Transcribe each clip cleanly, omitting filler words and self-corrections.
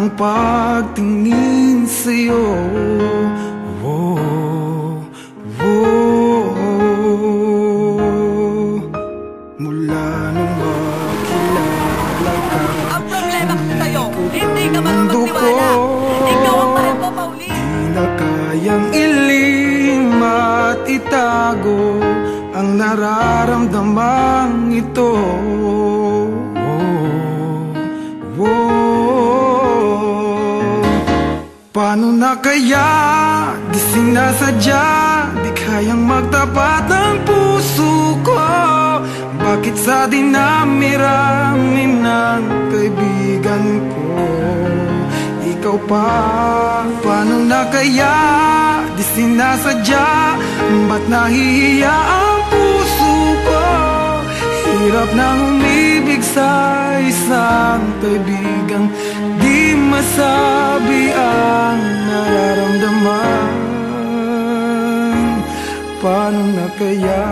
ang pagtingin sa'yo. Oh, oh, mula nung makilala ka. Ang problema ko sa'yo, hindi ka marunong magtiwala. Ikaw ang mahal ko, Pauline. Di na kayang ilim at itago ang nararamdamang ito. Paano na kaya di sinasadya, di kayang magtapat ang puso ko? Bakit sa dinami-rami ng kaibigan ko ikaw pa? Paano na kaya di sinasadya, ba't nahihiya ang puso ko? Hirap nang umibig sa isang kaibigang di masabi ang nararamdaman. Paano na kaya?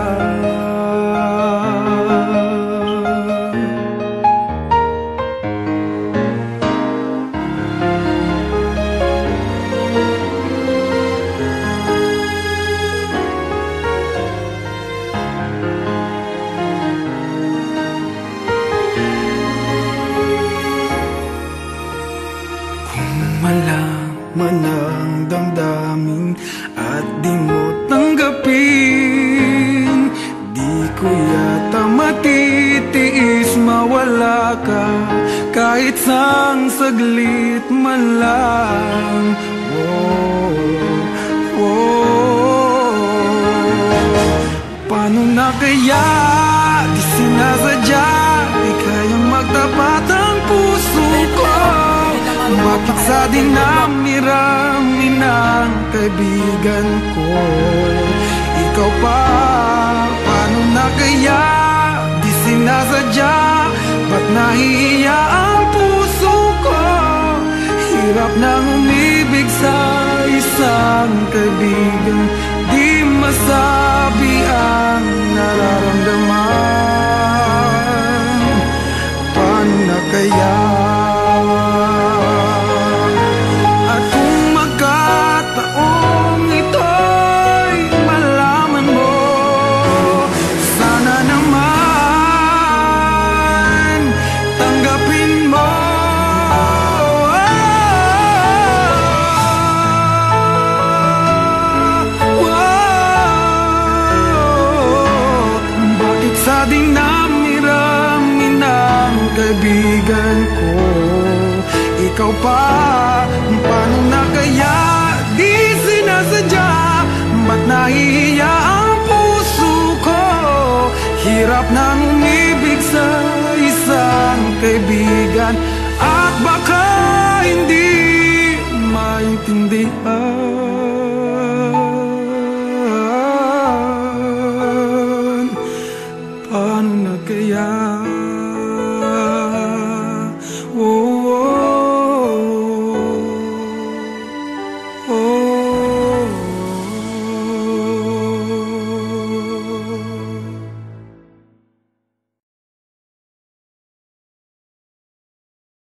Malaman ang damdamin at di mo tanggapin, di ko yata matitiis mawala ka kahit sang saglit man lang. Oh, oh. Paano na kaya di sinasadya, di kayang magtapat ang puso ko? Bakit sa dinami-rami ng kaibigan ko ikaw pa? Paano na kaya di sinasadya, ba't nahihiya ang puso ko? Hirap nang umibig sa isang kaibigan di masabi ang nararamdaman. Paano na kaya? Sa dinami-rami ng kaibigan ko ikaw pa? Paano na kaya di sinasadya, ba't nahihiya ang puso ko? Hirap nang umibig sa isang kaibigan at baka